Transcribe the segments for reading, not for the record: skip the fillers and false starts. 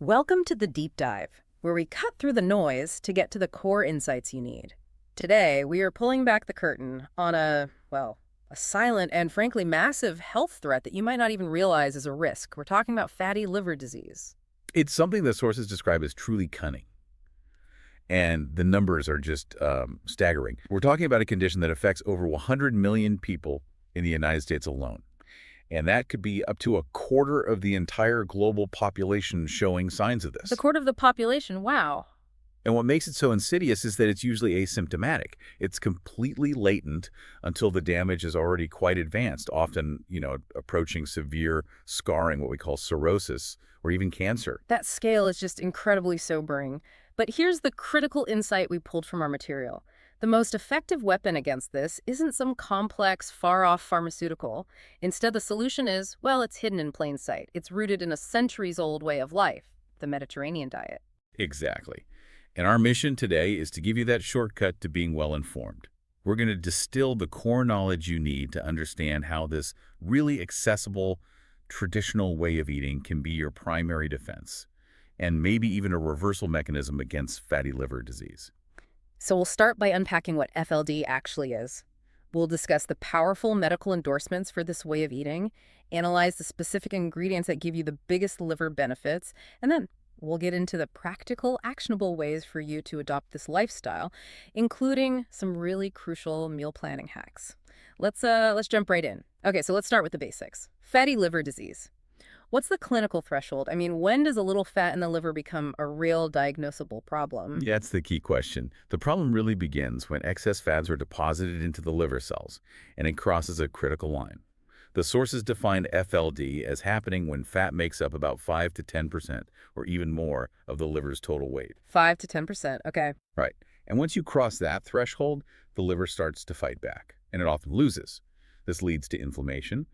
Welcome to the Deep Dive, where we cut through the noise to get to the core insights you need. Today, we are pulling back the curtain on a silent and frankly massive health threat that you might not even realize is a risk. We're talking about fatty liver disease. It's something that sources describe as truly cunning, and the numbers are just staggering. We're talking about a condition that affects over 100 million people in the United States alone, and that could be up to a quarter of the entire global population showing signs of this. The quarter of the population, wow. And what makes it so insidious is that it's usually asymptomatic. It's completely latent until the damage is already quite advanced, often, approaching severe scarring, what we call cirrhosis, or even cancer. That scale is just incredibly sobering. But here's the critical insight we pulled from our material. The most effective weapon against this isn't some complex, far-off pharmaceutical. Instead, the solution is, well, it's hidden in plain sight. It's rooted in a centuries-old way of life, the Mediterranean diet. Exactly. And our mission today is to give you that shortcut to being well-informed. We're going to distill the core knowledge you need to understand how this really accessible, traditional way of eating can be your primary defense, and maybe even a reversal mechanism against fatty liver disease. So we'll start by unpacking what FLD actually is. We'll discuss the powerful medical endorsements for this way of eating, analyze the specific ingredients that give you the biggest liver benefits, and then we'll get into the practical, actionable ways for you to adopt this lifestyle, including some really crucial meal planning hacks. Let's jump right in. Okay, so let's start with the basics. Fatty liver disease. What's the clinical threshold? I mean, when does a little fat in the liver become a real diagnosable problem? Yeah, that's the key question. The problem really begins when excess fats are deposited into the liver cells, and it crosses a critical line. The sources define FLD as happening when fat makes up about 5 to 10%, or even more, of the liver's total weight. 5 to 10%, okay. Right. And once you cross that threshold, the liver starts to fight back, and it often loses. This leads to inflammation,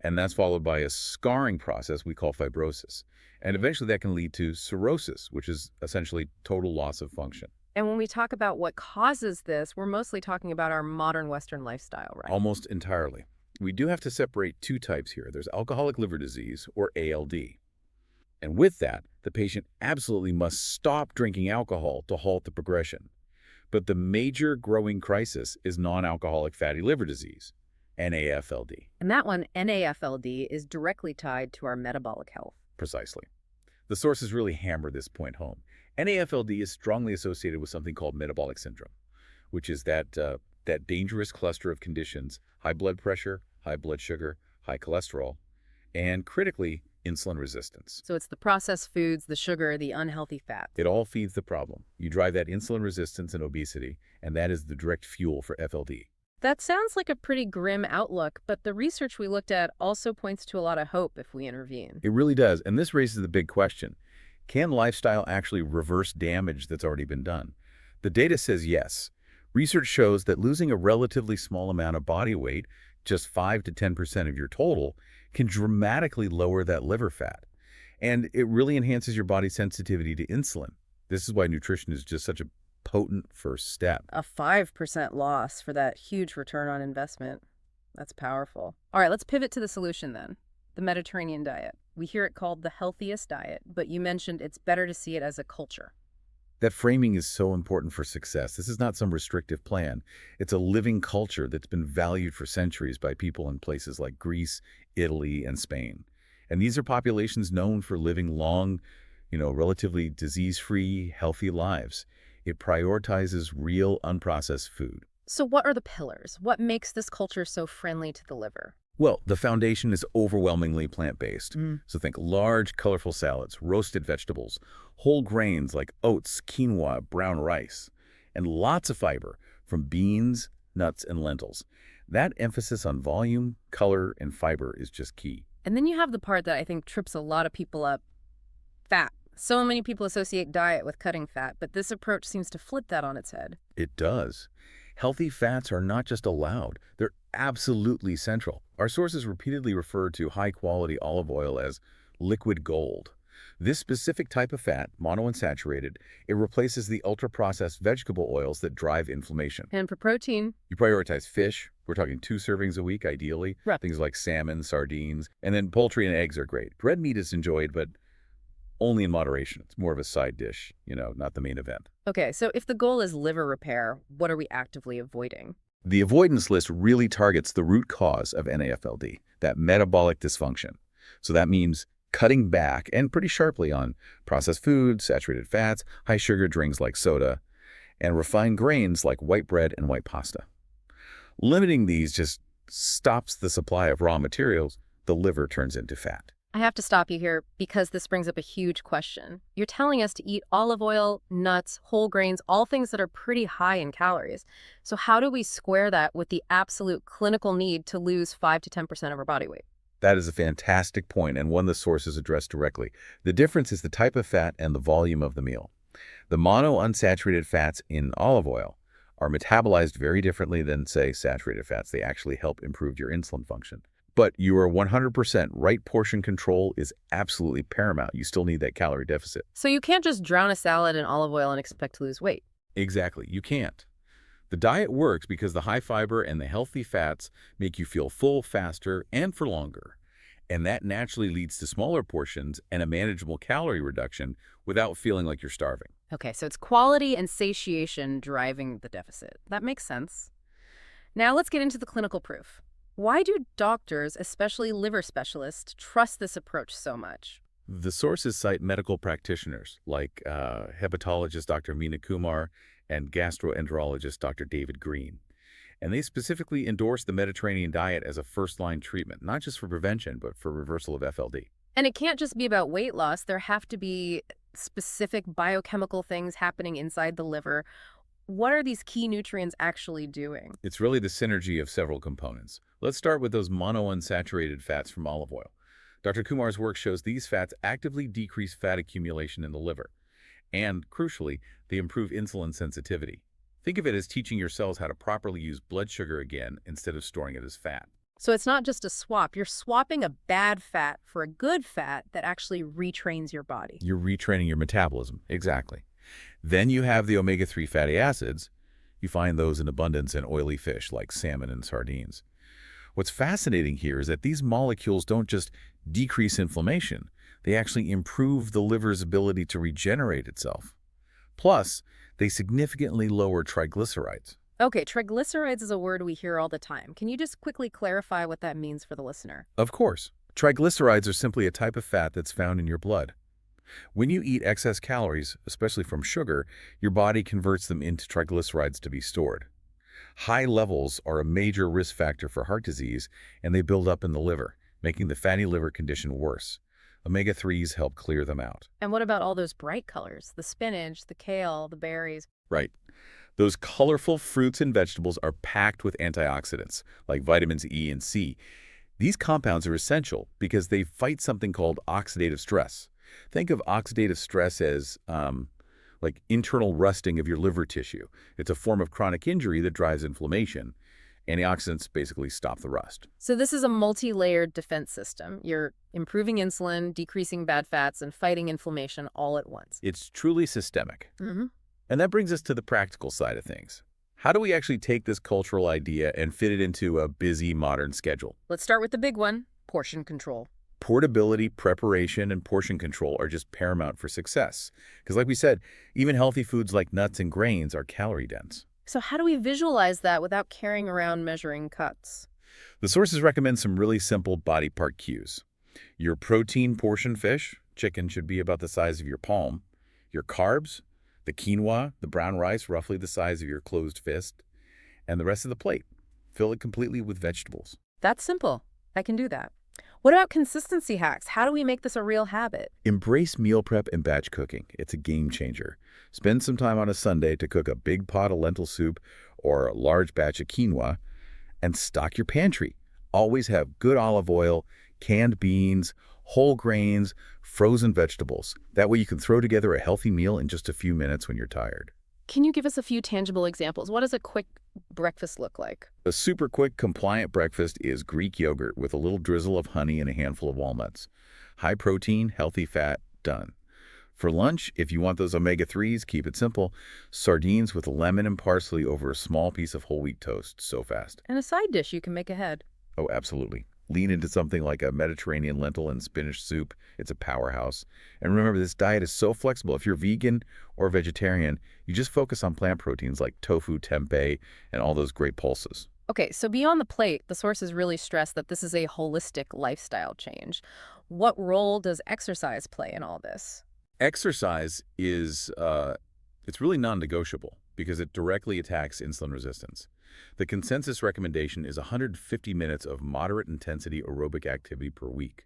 and that's followed by a scarring process we call fibrosis. And eventually that can lead to cirrhosis, which is essentially total loss of function. And when we talk about what causes this, we're mostly talking about our modern Western lifestyle, right? Almost entirely. We do have to separate two types here. There's alcoholic liver disease, or ALD. And with that, the patient absolutely must stop drinking alcohol to halt the progression. But the major growing crisis is non-alcoholic fatty liver disease, NAFLD. And that one, NAFLD, is directly tied to our metabolic health. Precisely. The sources really hammer this point home. NAFLD is strongly associated with something called metabolic syndrome, which is that dangerous cluster of conditions: high blood pressure, high blood sugar, high cholesterol, and critically, insulin resistance. So it's the processed foods, the sugar, the unhealthy fats. It all feeds the problem. You drive that insulin resistance and obesity, and that is the direct fuel for FLD. That sounds like a pretty grim outlook, but the research we looked at also points to a lot of hope if we intervene. It really does, and this raises the big question. Can lifestyle actually reverse damage that's already been done? The data says yes. Research shows that losing a relatively small amount of body weight, just 5 to 10% of your total, can dramatically lower that liver fat. And it really enhances your body's sensitivity to insulin. This is why nutrition is just such a potent first step. A 5% loss for that huge return on investment. That's powerful. All right, let's pivot to the solution then. The Mediterranean diet. We hear it called the healthiest diet, but you mentioned it's better to see it as a culture. That framing is so important for success. This is not some restrictive plan. It's a living culture that's been valued for centuries by people in places like Greece, Italy, and Spain. And these are populations known for living long, relatively disease-free, healthy lives. It prioritizes real, unprocessed food. So what are the pillars? What makes this culture so friendly to the liver? Well, the foundation is overwhelmingly plant-based. So think large, colorful salads, roasted vegetables, whole grains like oats, quinoa, brown rice, and lots of fiber from beans, nuts, and lentils. That emphasis on volume, color, and fiber is just key. And then you have the part that I think trips a lot of people up: fat. So many people associate diet with cutting fat, but this approach seems to flip that on its head. It does. Healthy fats are not just allowed, they're absolutely central. Our sources repeatedly refer to high-quality olive oil as liquid gold. This specific type of fat, monounsaturated, it replaces the ultra-processed vegetable oils that drive inflammation. And for protein, You prioritize fish. We're talking 2 servings a week, ideally. Right. Things like salmon, sardines, and then poultry and eggs are great. Red meat is enjoyed, but only in moderation. It's more of a side dish, not the main event. Okay, so if the goal is liver repair, what are we actively avoiding? The avoidance list really targets the root cause of NAFLD, that metabolic dysfunction. So that means cutting back, and pretty sharply, on processed foods, saturated fats, high-sugar drinks like soda, and refined grains like white bread and white pasta. Limiting these just stops the supply of raw materials the liver turns into fat. I have to stop you here because this brings up a huge question. You're telling us to eat olive oil, nuts, whole grains, all things that are pretty high in calories. So how do we square that with the absolute clinical need to lose 5 to 10% of our body weight? That is a fantastic point, and one the sources address directly. The difference is the type of fat and the volume of the meal. The monounsaturated fats in olive oil are metabolized very differently than, say, saturated fats. They actually help improve your insulin function. But your 100% right portion control is absolutely paramount. You still need that calorie deficit. So you can't just drown a salad in olive oil and expect to lose weight. Exactly. You can't. The diet works because the high fiber and the healthy fats make you feel full faster and for longer. And that naturally leads to smaller portions and a manageable calorie reduction without feeling like you're starving. Okay, so it's quality and satiation driving the deficit. That makes sense. Now let's get into the clinical proof. Why do doctors, especially liver specialists, trust this approach so much? The sources cite medical practitioners like hepatologist Dr. Meena Kumar and gastroenterologist Dr. David Green. And they specifically endorse the Mediterranean diet as a first-line treatment, not just for prevention, but for reversal of FLD. And it can't just be about weight loss. There have to be specific biochemical things happening inside the liver. What are these key nutrients actually doing? It's really the synergy of several components. Let's start with those monounsaturated fats from olive oil. Dr. Kumar's work shows these fats actively decrease fat accumulation in the liver. And, crucially, they improve insulin sensitivity. Think of it as teaching your cells how to properly use blood sugar again instead of storing it as fat. So it's not just a swap. You're swapping a bad fat for a good fat that actually retrains your body. You're retraining your metabolism. Exactly. Then you have the omega-3 fatty acids. You find those in abundance in oily fish like salmon and sardines. What's fascinating here is that these molecules don't just decrease inflammation. They actually improve the liver's ability to regenerate itself. Plus, they significantly lower triglycerides. Okay, triglycerides is a word we hear all the time. Can you just quickly clarify what that means for the listener? Of course, triglycerides are simply a type of fat that's found in your blood. When you eat excess calories, especially from sugar, your body converts them into triglycerides to be stored. High levels are a major risk factor for heart disease, and they build up in the liver, making the fatty liver condition worse. Omega-3s help clear them out. And what about all those bright colors? The spinach, the kale, the berries. Right. Those colorful fruits and vegetables are packed with antioxidants, like vitamins E and C. These compounds are essential because they fight something called oxidative stress. Think of oxidative stress as like internal rusting of your liver tissue. It's a form of chronic injury that drives inflammation. Antioxidants basically stop the rust. So this is a multi-layered defense system. You're improving insulin, decreasing bad fats, and fighting inflammation all at once. It's truly systemic. Mm-hmm. And that brings us to the practical side of things. How do we actually take this cultural idea and fit it into a busy modern schedule? Let's start with the big one, portion control. Portability, preparation, and portion control are just paramount for success. Because like we said, even healthy foods like nuts and grains are calorie dense. So how do we visualize that without carrying around measuring cuts? The sources recommend some really simple body part cues. Your protein portion fish, chicken, should be about the size of your palm. Your carbs, the quinoa, the brown rice, roughly the size of your closed fist. And the rest of the plate. Fill it completely with vegetables. That's simple. I can do that. What about consistency hacks? How do we make this a real habit? Embrace meal prep and batch cooking. It's a game changer. Spend some time on a Sunday to cook a big pot of lentil soup or a large batch of quinoa and stock your pantry. Always have good olive oil, canned beans, whole grains, frozen vegetables. That way you can throw together a healthy meal in just a few minutes when you're tired. Can you give us a few tangible examples? What does a quick breakfast look like? A super quick, compliant breakfast is Greek yogurt with a little drizzle of honey and a handful of walnuts. High protein, healthy fat, done. For lunch, if you want those omega-3s, keep it simple. Sardines with lemon and parsley over a small piece of whole wheat toast. So fast. And a side dish you can make ahead. Oh, absolutely. Lean into something like a Mediterranean lentil and spinach soup. It's a powerhouse. And remember, this diet is so flexible. If you're vegan or vegetarian, you just focus on plant proteins like tofu, tempeh, and all those great pulses. Okay, so beyond the plate, the sources really stress that this is a holistic lifestyle change. What role does exercise play in all this? Exercise is it's really non-negotiable because it directly attacks insulin resistance. The consensus recommendation is 150 minutes of moderate intensity aerobic activity per week.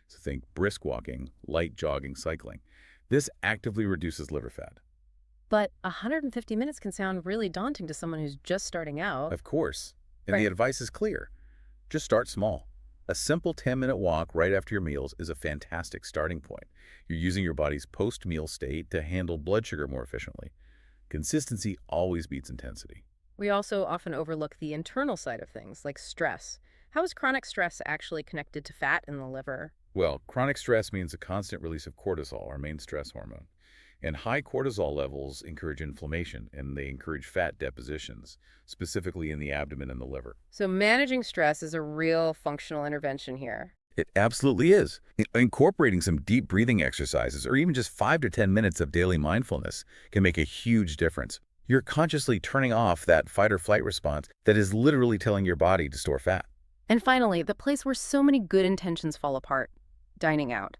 So think brisk walking, light jogging, cycling. This actively reduces liver fat. But 150 minutes can sound really daunting to someone who's just starting out. Of course. And the Right. advice is clear. Just start small. A simple 10-minute walk right after your meals is a fantastic starting point. You're using your body's post-meal state to handle blood sugar more efficiently. Consistency always beats intensity. We also often overlook the internal side of things, like stress. How is chronic stress actually connected to fat in the liver? Well, chronic stress means a constant release of cortisol, our main stress hormone. And high cortisol levels encourage inflammation, and they encourage fat depositions, specifically in the abdomen and the liver. So managing stress is a real functional intervention here. It absolutely is. Incorporating some deep breathing exercises or even just 5 to 10 minutes of daily mindfulness can make a huge difference. You're consciously turning off that fight or flight response that is literally telling your body to store fat. And finally, the place where so many good intentions fall apart, dining out.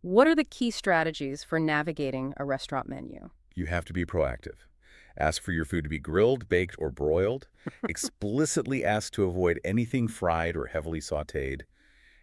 What are the key strategies for navigating a restaurant menu? You have to be proactive. Ask for your food to be grilled, baked, or broiled. Explicitly ask to avoid anything fried or heavily sautéed.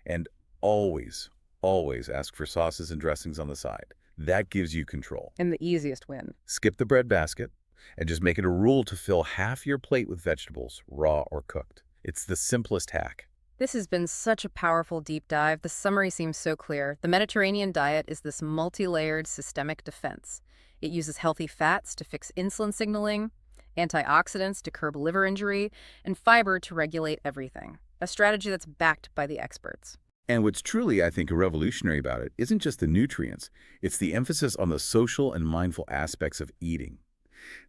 And always, always ask for sauces and dressings on the side. That gives you control. And the easiest win. Skip the bread basket and just make it a rule to fill half your plate with vegetables, raw or cooked. It's the simplest hack. This has been such a powerful deep dive. The summary seems so clear. The Mediterranean diet is this multi-layered systemic defense. It uses healthy fats to fix insulin signaling, antioxidants to curb liver injury, and fiber to regulate everything. A strategy that's backed by the experts. And what's truly, I think, revolutionary about it isn't just the nutrients. It's the emphasis on the social and mindful aspects of eating.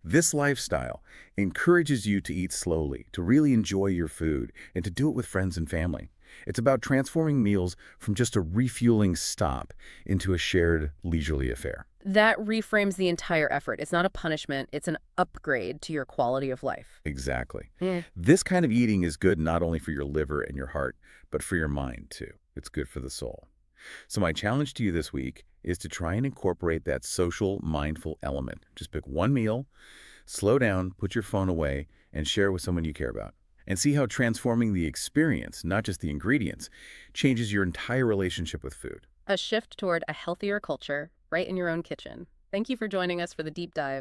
This lifestyle encourages you to eat slowly, to really enjoy your food, and to do it with friends and family. It's about transforming meals from just a refueling stop into a shared leisurely affair. That reframes the entire effort. It's not a punishment, it's an upgrade to your quality of life. Exactly. Mm. This kind of eating is good not only for your liver and your heart, but for your mind too. It's good for the soul. So my challenge to you this week is to try and incorporate that social, mindful element. Just pick one meal, slow down, put your phone away, and share it with someone you care about. And see how transforming the experience, not just the ingredients, changes your entire relationship with food. A shift toward a healthier culture right in your own kitchen. Thank you for joining us for the deep dive.